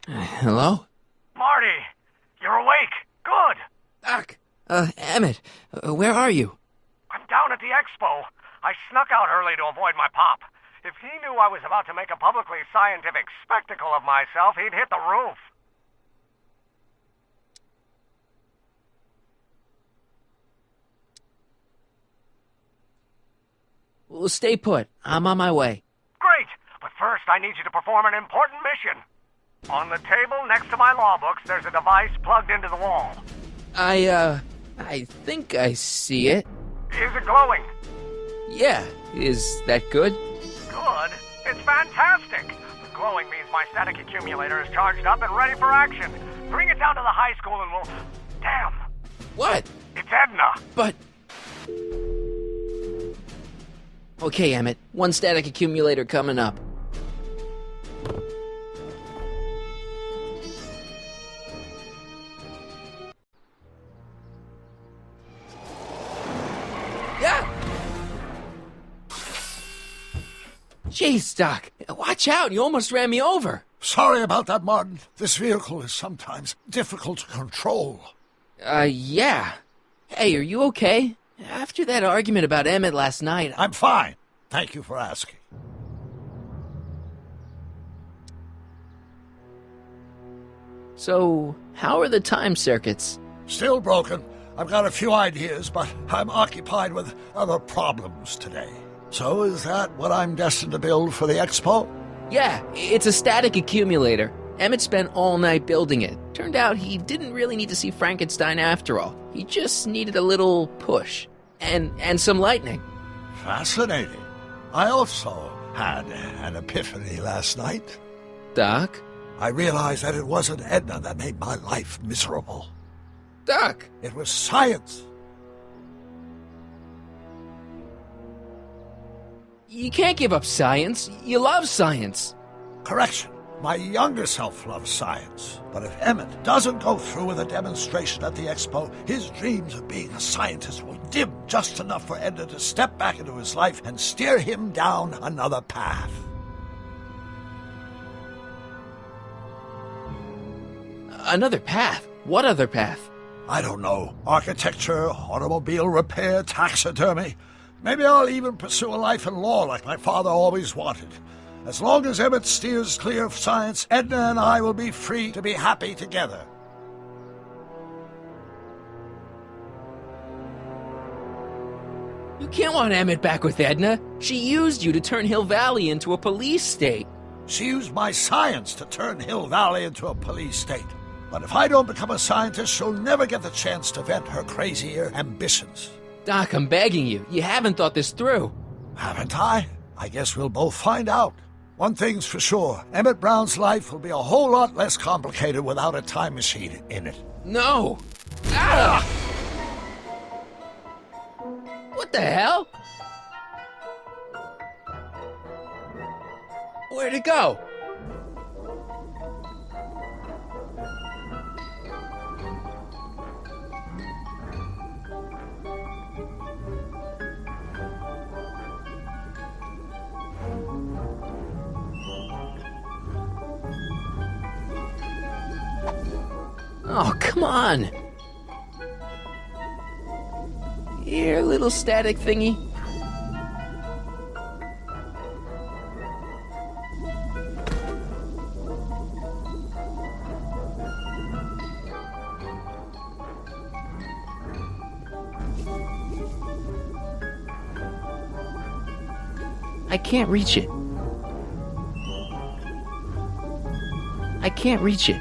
Hello? Marty, you're awake. Good. Doc. Emmett, where are you? I'm down at the expo. I snuck out early to avoid my pop. If he knew I was about to make a publicly scientific spectacle of myself, he'd hit the roof. Well, stay put. I'm on my way. Great, but first I need you to perform an important mission. On the table next to my law books, there's a device plugged into the wall. I think I see it. Is it glowing? Yeah, is that good? Good? It's fantastic. The glowing means my static accumulator is charged up and ready for action. Bring it down to the high school and we'll... Damn! What? It's Edna! But... Okay, Emmett. One static accumulator coming up. Yeah! Jeez, Doc. Watch out. You almost ran me over. Sorry about that, Martin. This vehicle is sometimes difficult to control. Yeah. Hey, are you okay? After that argument about Emmett last night... I'm fine. Thank you for asking. So, how are the time circuits? Still broken. I've got a few ideas, but I'm occupied with other problems today. So is that what I'm destined to build for the expo? Yeah, it's a static accumulator. Emmett spent all night building it. Turned out he didn't really need to see Frankenstein after all. He just needed a little push. And some lightning. Fascinating. I also had an epiphany last night. Doc? I realized that it wasn't Edna that made my life miserable. Doc! It was science. You can't give up science. You love science. Correction. My younger self loves science. But if Emmett doesn't go through with a demonstration at the expo, his dreams of being a scientist will dim just enough for Edna to step back into his life and steer him down another path. Another path? What other path? I don't know. Architecture, automobile repair, taxidermy. Maybe I'll even pursue a life in law like my father always wanted. As long as Emmett steers clear of science, Edna and I will be free to be happy together. You can't want Emmett back with Edna. She used you to turn Hill Valley into a police state. She used my science to turn Hill Valley into a police state. But if I don't become a scientist, she'll never get the chance to vent her crazier ambitions. Doc, I'm begging you. You haven't thought this through. Haven't I? I guess we'll both find out. One thing's for sure, Emmett Brown's life will be a whole lot less complicated without a time machine in it. No! Ah! What the hell? Where'd it go? Oh, come on! Here, little static thingy. I can't reach it. I can't reach it.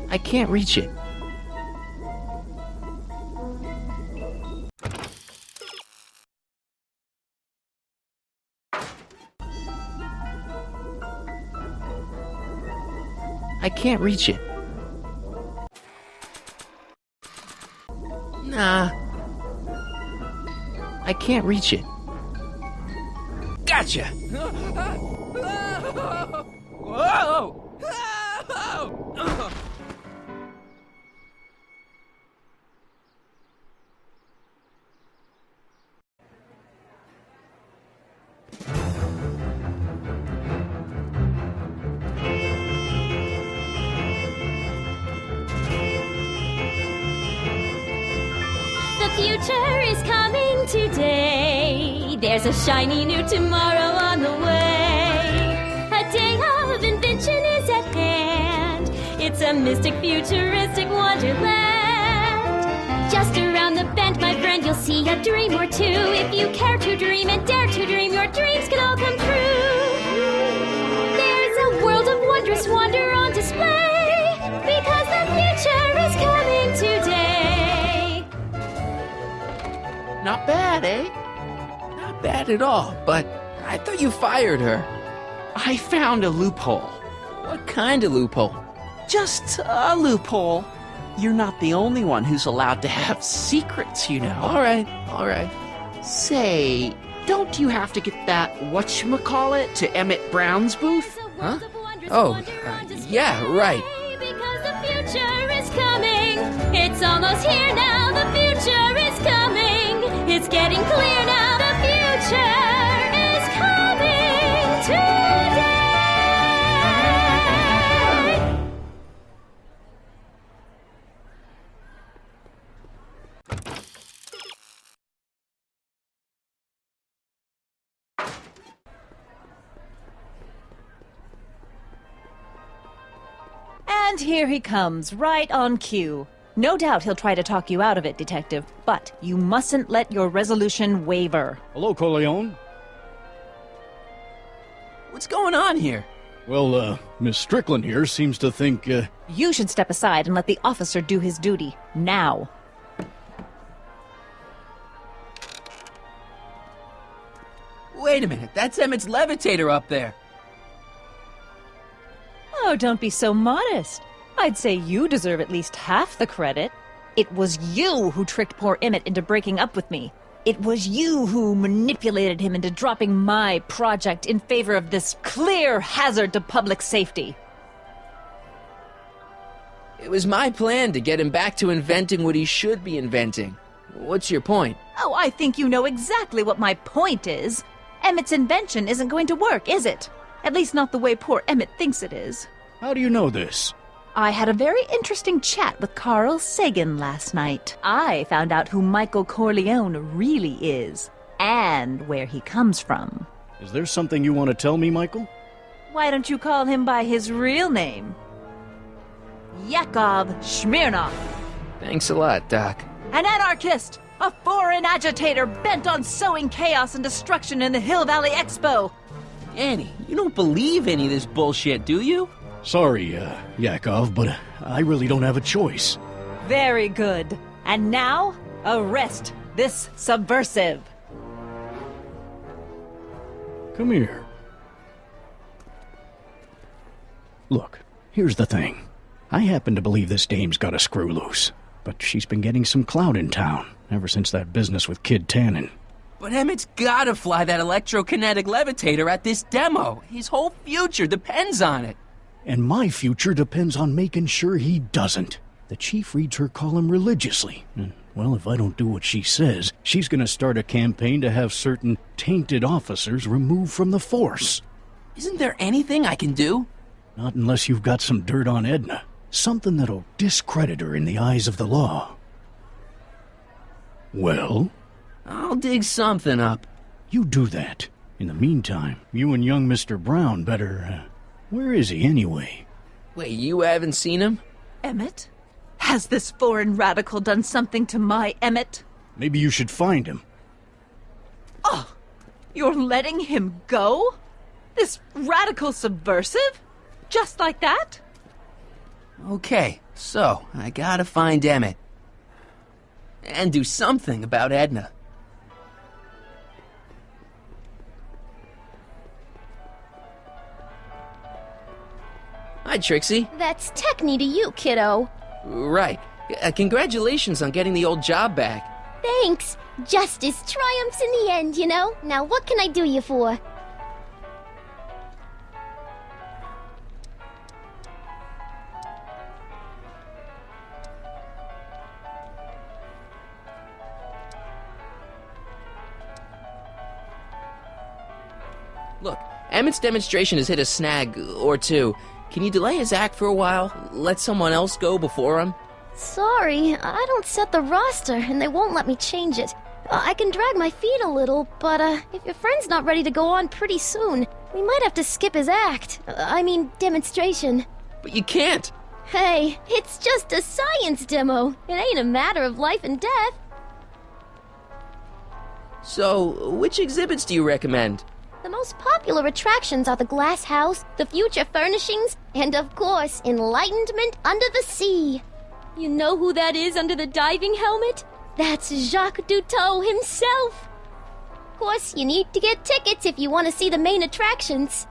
I can't reach it. I can't reach it. Nah. I can't reach it. Gotcha! Whoa! future is coming today. There's a shiny new tomorrow on the way. A day of invention is at hand. It's a mystic, futuristic wonderland. Just around the bend, my friend, you'll see a dream or two. If you care to dream and dare to dream, your dreams can all come true. There's a world of wondrous wonder on display, because the future is coming today. Not bad, eh? Not bad at all, but I thought you fired her. I found a loophole. What kind of loophole? Just a loophole. You're not the only one who's allowed to have secrets, you know. All right. Say, don't you have to get that whatchamacallit to Emmett Brown's booth? Huh? Oh, yeah, right. Because the future is coming. It's almost here now. The future is coming. It's getting clear now. The future is coming today. And here he comes, right on cue. No doubt he'll try to talk you out of it, Detective, but you mustn't let your resolution waver. Hello, Corleone. What's going on here? Well, Miss Strickland here seems to think, You should step aside and let the officer do his duty, now. Wait a minute, that's Emmett's levitator up there. Oh, don't be so modest. I'd say you deserve at least half the credit. It was you who tricked poor Emmett into breaking up with me. It was you who manipulated him into dropping my project in favor of this clear hazard to public safety. It was my plan to get him back to inventing what he should be inventing. What's your point? Oh, I think you know exactly what my point is. Emmett's invention isn't going to work, is it? At least not the way poor Emmett thinks it is. how do you know this? I had a very interesting chat with Carl Sagan last night. I found out who Michael Corleone really is, and where he comes from. Is there something you want to tell me, Michael? Why don't you call him by his real name? Yakov Smirnov. Thanks a lot, Doc. An anarchist! A foreign agitator bent on sowing chaos and destruction in the Hill Valley Expo! Annie, you don't believe any of this bullshit, do you? Sorry, Yakov, but I really don't have a choice. Very good. And now, arrest this subversive. Come here. Look, here's the thing. I happen to believe this dame's got a screw loose, but she's been getting some clout in town ever since that business with Kid Tannen. But Emmett's gotta fly that electrokinetic levitator at this demo. His whole future depends on it. And my future depends on making sure he doesn't. The chief reads her column religiously. And, well, if I don't do what she says, she's gonna start a campaign to have certain tainted officers removed from the force. Isn't there anything I can do? Not unless you've got some dirt on Edna. Something that'll discredit her in the eyes of the law. Well? I'll dig something up. You do that. In the meantime, you and young Mr. Brown better, where is he anyway? Wait, you haven't seen him? Emmett? Has this foreign radical done something to my Emmett? Maybe you should find him. Oh, you're letting him go? This radical subversive? Just like that? Okay, so I gotta find Emmett. And do something about Edna. Hi, Trixie. That's Techni to you, kiddo. Right. Congratulations on getting the old job back. Thanks. Justice triumphs in the end, you know? Now what can I do you for? Look, Emmett's demonstration has hit a snag or two. Can you delay his act for a while? Let someone else go before him? Sorry, I don't set the roster, and they won't let me change it. I can drag my feet a little, but if your friend's not ready to go on pretty soon, we might have to skip his act. Demonstration. But you can't. Hey, it's just a science demo. It ain't a matter of life and death. So, which exhibits do you recommend? The most popular attractions are the Glass House, the Future Furnishings, and of course, Enlightenment Under the Sea. You know who that is under the diving helmet? That's Jacques Cousteau himself. Of course, you need to get tickets if you want to see the main attractions.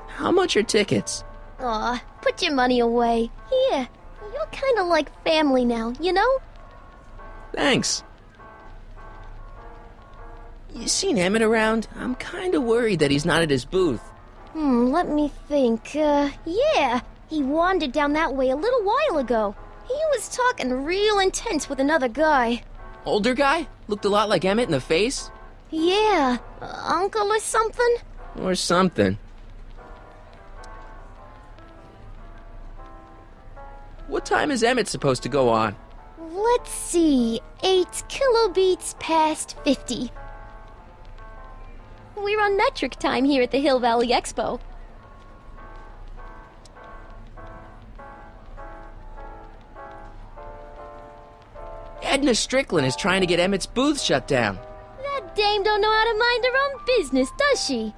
How much are tickets? Aw, put your money away. Here, you're kind of like family now, you know? Thanks. You seen Emmett around? I'm kind of worried that he's not at his booth. Let me think. Yeah, he wandered down that way a little while ago. He was talking real intense with another guy. Older guy? Looked a lot like Emmett in the face? Yeah, uncle or something? Or something. What time is Emmett supposed to go on? Let's see, 8 kilobeats past 50. We're on metric time here at the Hill Valley Expo. Edna Strickland is trying to get Emmett's booth shut down. That dame don't know how to mind her own business, does she?